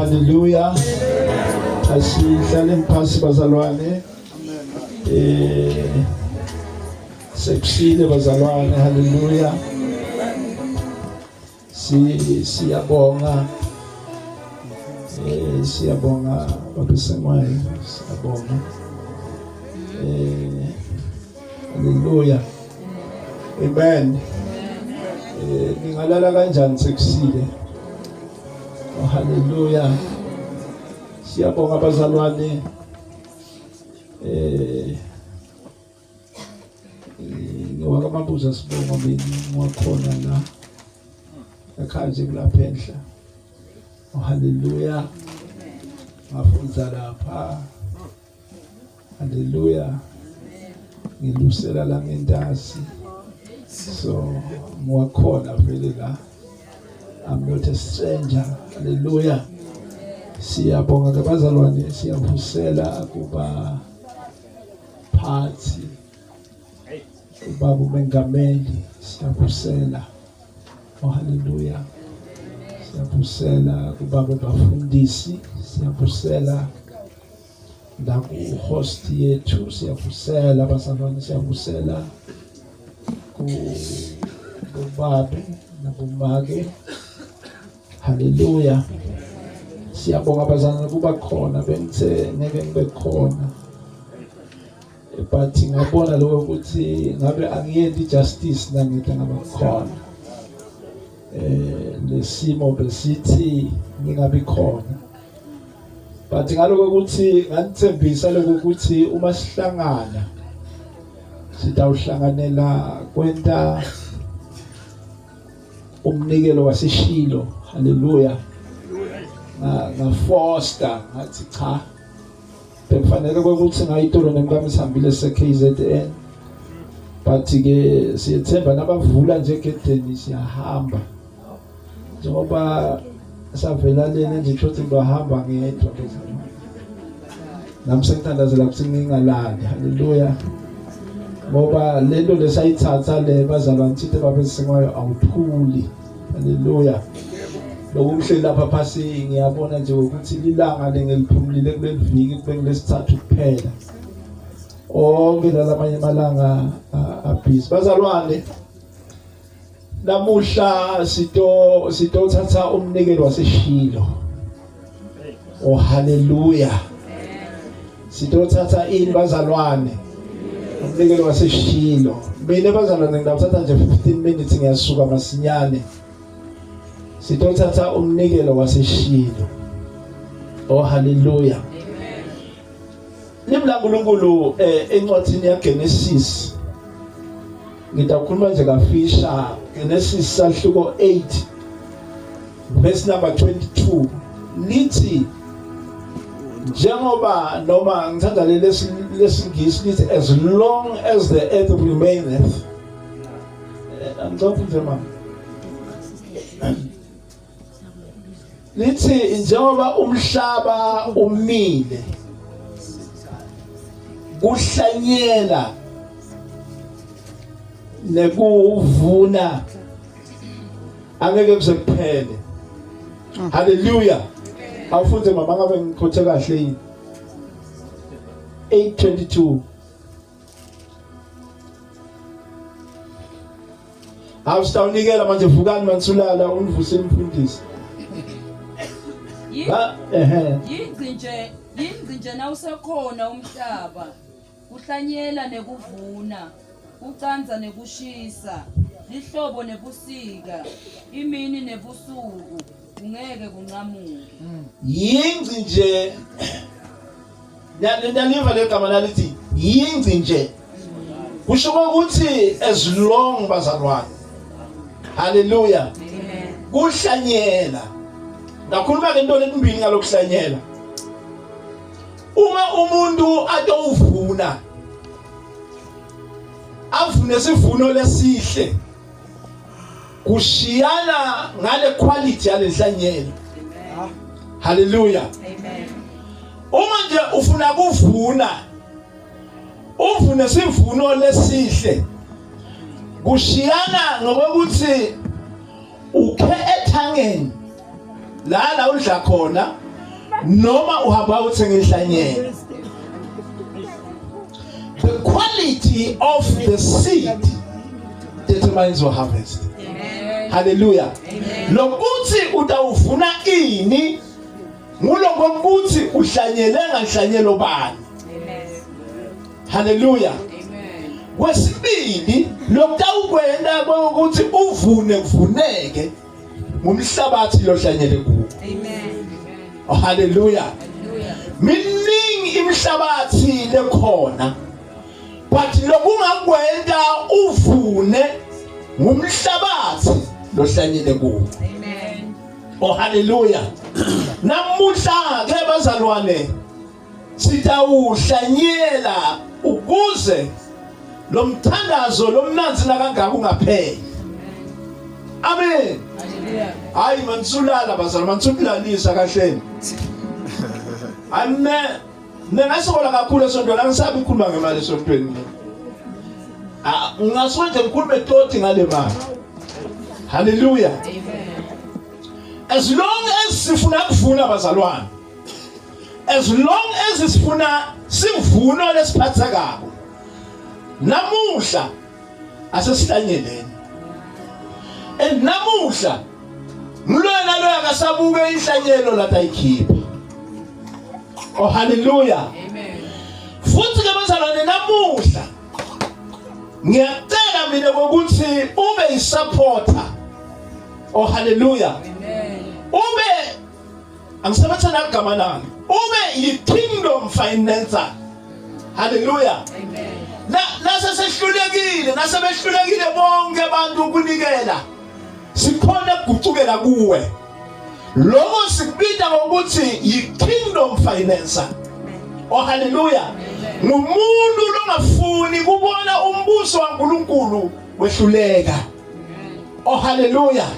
Hallelujah. Asihlale phasi bazalwane. Sekusile bazalwane. Hallelujah. Siyabonga. Siyabonga babesemwayo. Siyabonga. Hallelujah. Amen. Ngingalala kanjani sekusile? Oh, hallelujah. Siyabonga bazalwane. Ngiwakamabuza sibonga mina ngiwakhona la. Ekhanje kulapha enhla. Oh, hallelujah. Ngafundza lapha. Hallelujah. Ngilusela la ngentasi. So ngiwakhona vele la. I'm not a stranger. Hallelujah. Siyabonga ke bazalwane, siyavusela kuba phathi. Kuba umengameli, siyavusela. Oh, hallelujah. Siyavusela kuba bafundisi, siyavusela la ku host yethu, siyavusela bazalwane, siyavusela ku babe nabomake. Hallelujah. Siyabonga bazalwane kuba khona bengithe ngeke ngibe khona. But ngabona lokho ukuthi ngabe angiyendi justice nangithi ngaba khona. Lesimo besithi ngingabi khona. But ngaloko ukuthi ngithembisa lokho ukuthi uma sihlangana sitawuhlanganela kwenta umnikelo waseshilo. Hallelujah. Na foster ngathi cha bekufanele ukuthi ngayitolo nemkamisihambile se-KZN, but ke siyethemba nabavula nje egedeni siyahamba njengoba savela lena nje ukuthi bahamba ngedwa bezalwane. Nami sengithandazela ukuthi ngingalali. Hallelujah. Ngoba lento lesayithatha le bazalwane sithi babesengayo awuthuli. Hallelujah. Lokuhle lapha phasi ngiyabona nje ukuthi lilanga lengeliphumulile kuleliviki kube ngilesithathu kuphela. Onke lamanye amalanga abhizi. Bazalwane, namuhla sitothatha umnikelo waseshilo. Oh, hallelujah. Sitothatha ini bazalwane? Umnikelo waseshilo. Mina bazalwane ngidawuthatha nje 15 minutes ngiyasuka masinyane. Sitothatha umnikelo waseshilo. Oh, hallelujah. Amen. Libla uNkulunkulu encwadini yaGenesis. Ngitakhuluma nje kafisha Genesis sahluko 8 verse number 22. Lithi njengoba noma ngithanda lesingisi lithi as long as the earth remaineth. Angizophuza mama. Lithi njengoba umhlaba umile kuhlanyela nekuvuna angeke kusephele. Hallelujah. Awufunze mama ngabe ngikhothe kahle yini? 8:22. Awustawunikela manje vukani mansulala univuse imfundisi. Yingcinje nawusekhona umhlaba kuhlanyela nekuvuna kucanza nekushisa lihlobo nebusika imini nebusuku ungeke kunqamuke. Yingcinje naliva legama lalithi yingcinje kusho ukuthi as long bazalwane. Hallelujah. Amen. Kuhlanyela nakhuluma ke into letimbili ngalokuhlanyela. Uma umuntu atowuvuna avune sivuno lesihle kushiyana ngale quality yalenhlanyelo. Hallelujah. Amen. Uma nje ufuna kuvuna uvune sivuno lesihle kushiyana ngokuthi ukhe ethangeni la udla khona noma uhamba uthenga inhlanyelo. The quality of the seed determines your harvest. Hallelujah. Lokuthi utawuvuna ini nguloko ukuthi uhlanyele ngahlanyelo bani. Hallelujah. Kwesibili lokutawukwenda ukuthi uvune kuvuneke ngumhlabathi lohlanyele kuwo. Oh, hallelujah. Miningi imihlabathi lekhona, but lokungakwenda uvune ngumhlabathi lohlanyele kuwo. Oh, hallelujah. Namuhla ke bazalwane sitawuhlanyela ukuze lo mthandazo lo mnanzi nakangaka ungapheli. Amen. Hayi mansulala bazalwane, mansukulalisa kahleni. Nengasokola kakhulu esontweni, angisabi ukukhuluma ngemali esontweni. Ngasuke nje ngikhulume toti ngale mali. Hallelujah. As long as sifuna kuvuna bazalwane, as long as sifuna sivuno lesiphathekako, namuhla asesihlanyeleni. And namuhla mlwena lo akasabuke inhlanyelo latayikhipha. Oh, hallelujah. Amen. Futhi ke bazalwane namuhla ngiyacela mina ukuthi ube isupporter. Oh, hallelujah. Amen. Ube angisabathana igama nami. Ube yi-kingdom financer. Hallelujah. Amen. Nasehlulekile, nasebehlulekile bonke abantu ukunikela. Sikhona kugucukela kuwe. Lokho sikubita ngokuthi yi-kingdom financer. Oh, hallelujah. Ngumuntu longafuni kubona umbuso kaNkulunkulu wehluleka. Oh, hallelujah.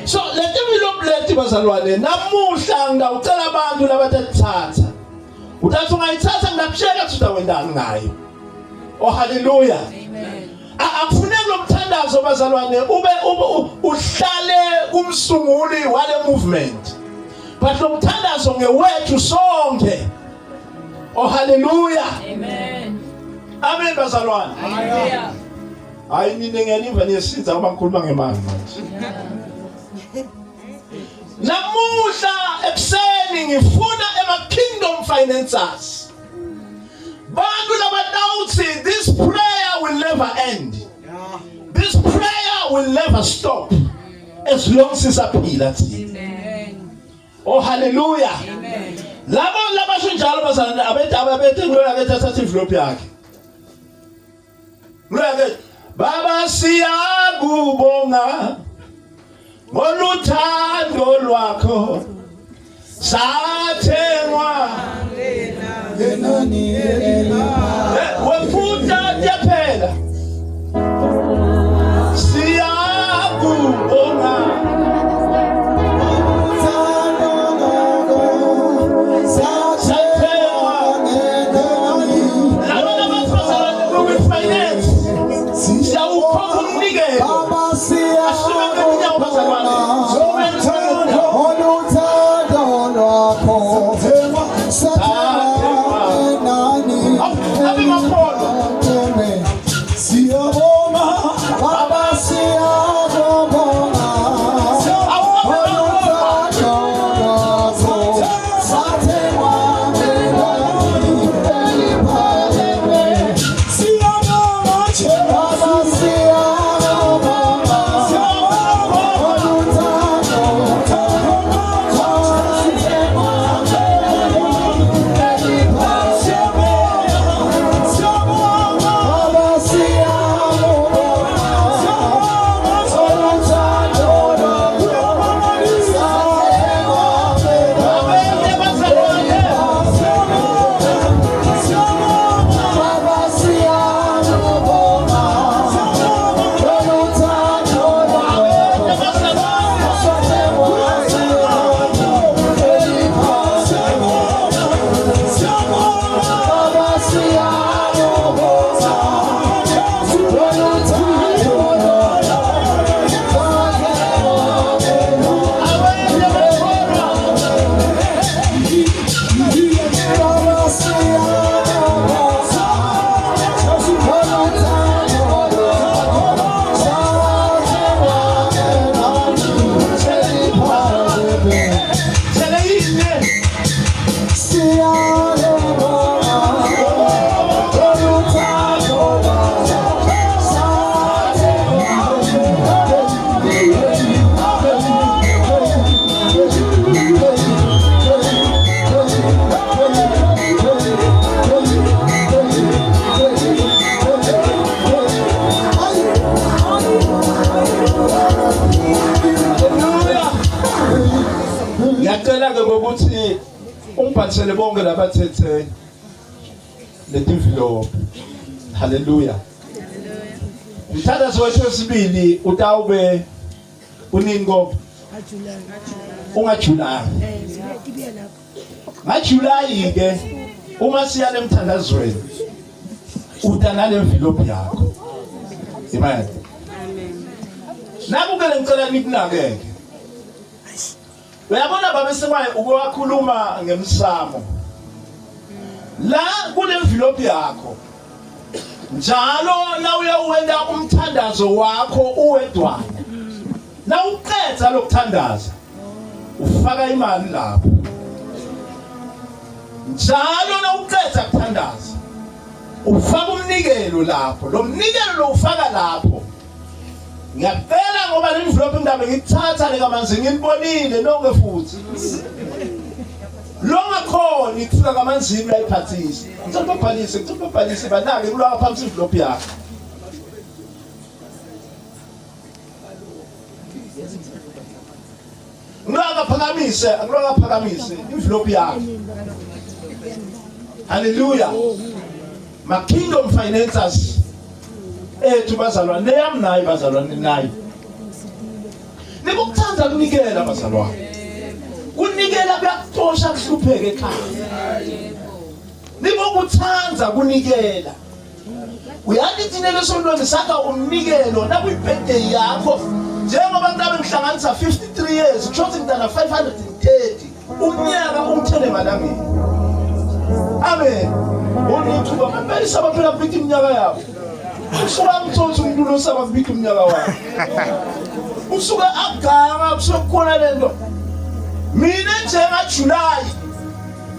So let me look bazalwane, namuhla ngawucela abantu labathatha. Uthatha ungayithatha ngakutshela ukuthi utawendani ngayo. Oh, hallelujah. Amen. Akufuneki lo mthandazo bazalwane ube uhlale kumsunguli wale movement. But lo mthandazo ngewethu sonke. Oh, hallelujah. Amen. Amen bazalwane. Hallelujah. Hayi nini ngiyaniva niyesiza uma ngikhuluma ngemali manje. Namuhla ekuseni ngifuna ema-kingdom financiers. Bantu labadawuthi this prayer will never end. This prayer will never stop as long as sisaphila thina. Amen. Oh, hallelujah. Amen. Labo labasho njalo bazalwane abethe ngoya ke thatha envelope yakhe. Ngoya ke Baba siyakubonga ngoluthando lwakho sathengwa ngenani wemfuta yaphela siyakubonga sathengwa ngenani laba bazalwane ngokufinance siyawukhokha umnikelo Baba siyakubonga ukuthi ungiphathisele bonke labathethe letimfilopo. Hallelujah. Umthandazo wethu wesibili utawube uningo ungajulayi. Ngajulayi ke uma siya lemthandazweni utanale envelope yakho. Amen. Naku ke ngicela nikunakeke. Uyabona baba sengwaye ukuwakhuluma ngemsamo. La kule envelope yakho. Njalo na uyawenda umthandazo wakho uwedwana. Na uqedza lokuthandaza ufaka imali lapho. Njalo na uqedza ukuthandaza ufaka umnikelo lapho. Lo mnikelo lo ufaka lapho. Ngiyacela ngoba le envelope ndabe ngithatha lekamanzi nginibonile nonke futhi. Lo ngakhona ikufika kamanzini uyayiphathisa. Ngicela ubhalise banake kulwa phansi envelope yakho. Ngilwa phakamise envelope yakho. Hallelujah. Ma kingdom financiers ethu bazalwane neyami nayi bazalwane nayi. Nikukuthanda kunikela bazalwane. Kunikela kuyakuxosha kuhlupheke ekhaya. Nikukuthanda kunikela. Uyathi thina lesontweni sakha umnikelo nakuyibirthday yakho. Njengoba ngabe ngihlanganisa 53 years, kusho ngidana 530 umnyaka umthele malangeni. Amen. Onithuba manje sabaphela kuphi iminyaka yabo. Usuka mthotho umuntu lo sabaphi umnyaka wakhe. Usuka agama kusokukhona lento. Mina njenga July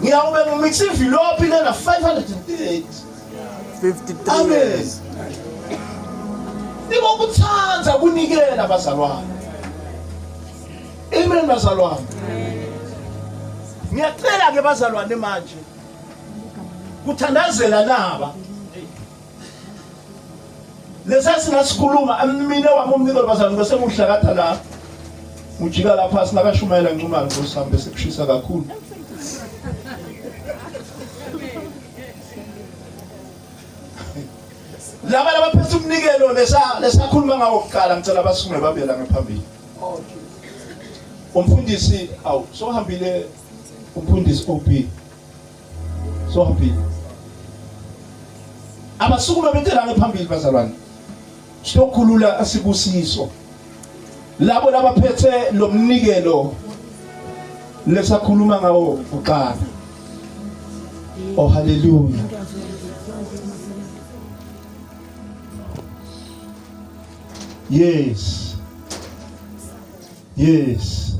ngiyawube ngimix envelope lena 530. 53 years. Nikukuthanda kunikela bazalwane. Amen bazalwane. Ngiyacela ke bazalwane manje kuthandazela naba. Lesa singasikhuluma mina wami umnikelo bazalwane bese ngihlakatha la. Ujika lapha sinakashumayela ngincumana ngosihambe sekushisa kakhulu. Laba labaphethe umnikelo lesakhuluma ngawo kuqala ngicela basukume babela ngaphambili. Umfundisi sohambile umfundisi OP. Sohambile. Abasukume betela ngaphambili bazalwane. Siyokhulula asibusiso. Labo labaphethe lo mnikelo lesakhuluma ngawo kuqala. Oh hallelujah. Yes. Yes.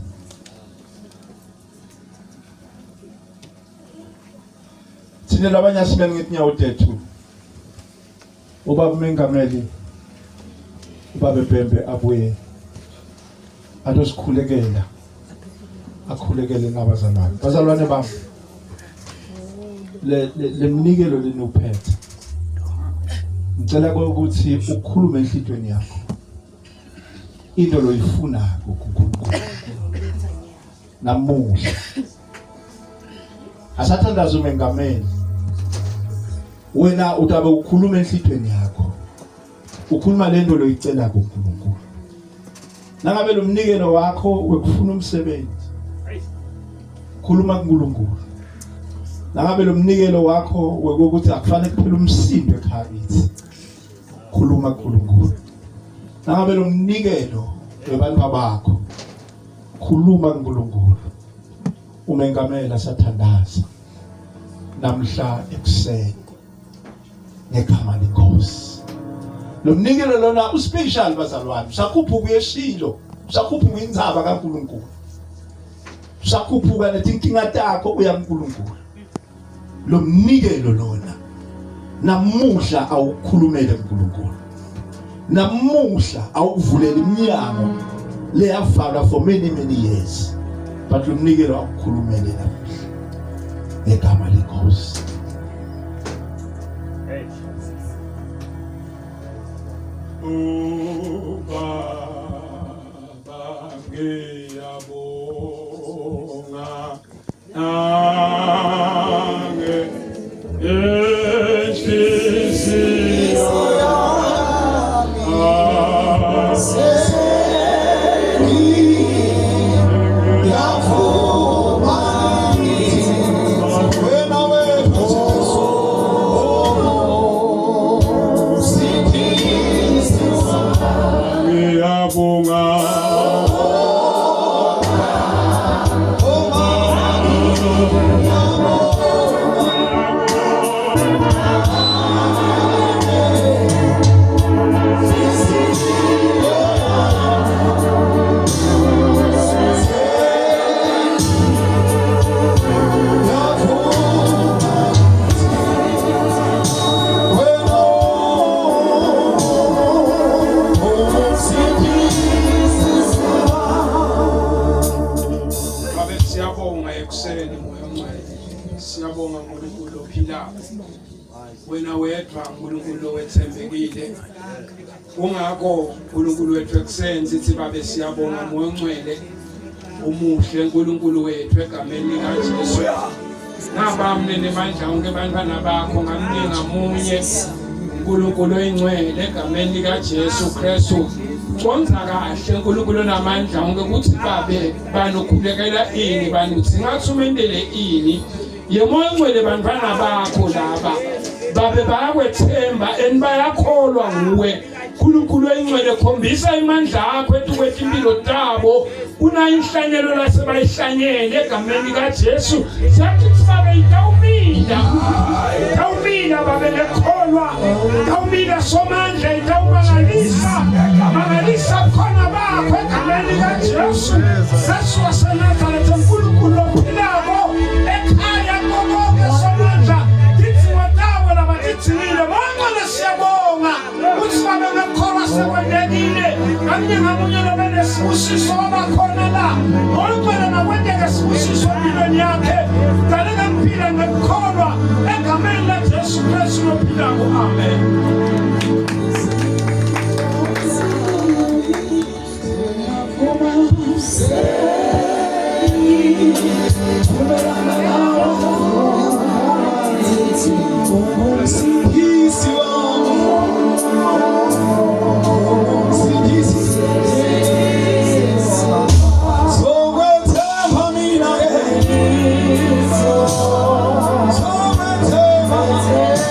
Thina labanye asimele ngetinyawo tethu. Ubaba uMengameli ubaba Bhembe abuye atosikhulekela akhulekele nabazalwane. Bazalwane bami le mnikelo lenuphethe. Ngicela ukuthi ukhulume enhlitweni yakho. Into lo ifuna kuNkulunkulu. Namuhla. Asathandaza uMengameli. Wena utabe ukhuluma enhlitweni yakho. Ukhuluma lento lo icela kuNkulunkulu. Nangabe lo mnikelo wakho wekufuna umsebenzi. Khuluma kuNkulunkulu. Nangabe lo mnikelo wakho wekokuthi akufanele kuphela umsindo ekhaya kithi. Khuluma kuNkulunkulu. Nangabe lo mnikelo webantu bakho. Khuluma kuNkulunkulu. uMengameli sathandaza namhla ekuseni ngegama leNkosi. Lo mnikelo lona uspecial bazalwane. Usakhuphuka uyeshilo, usakhuphuka indzaba kaNkulunkulu. Usakhuphuka netinkinga takho uya kuNkulunkulu. Lo mnikelo lona namuhla awukhulumele kuNkulunkulu. Namuhla awuvulela iminyango leyavalwa for many years. But lo mnikelo awukhulumele namuhla ngegama leNkosi. Baba ngiyabonga Siyabonga uNkulunkulu ophilayo. Wena wedwa uNkulunkulu owethembekile. Kungakho uNkulunkulu wethu ekuseni sithi babe siyabonga moya ongcwele umuhle uNkulunkulu wethu egameni likaJesu. Nabamne nemandla onke abantwana bakho ngamninga munye uNkulunkulu oyingcwele egameni likaJesu Kristu. Konza kahle uNkulunkulu namandla onke ukuthi babe banokhulekela ini banuthi ngathumendele ini yemoya ongcwele bantwana bakho laba babe bayakwethemba bayakholwa nguwe uNkulunkulu oyingcwele khombisa imandla akho etukwethe impilo zabo unayo inhlanyelo lasebayihlanyele egameni likaJesu siyathi babe itawumila babe lekholwa itawumila somandla itawumangalisa khona bakho egameni likaJesu Yesu waseNazaretha uNkulunkulu ophilako ekhaya konke somandla kithi watawe labathithile bonke siyabonga ukuthi babe lekholwa sekwendekile kanye ngamunye lobenesibusiso abakhona la bonke nakwendeke sibusiso empilweni yakhe kalinga mpila ngekholwa egameni likaJesu Kristu ophilako amen.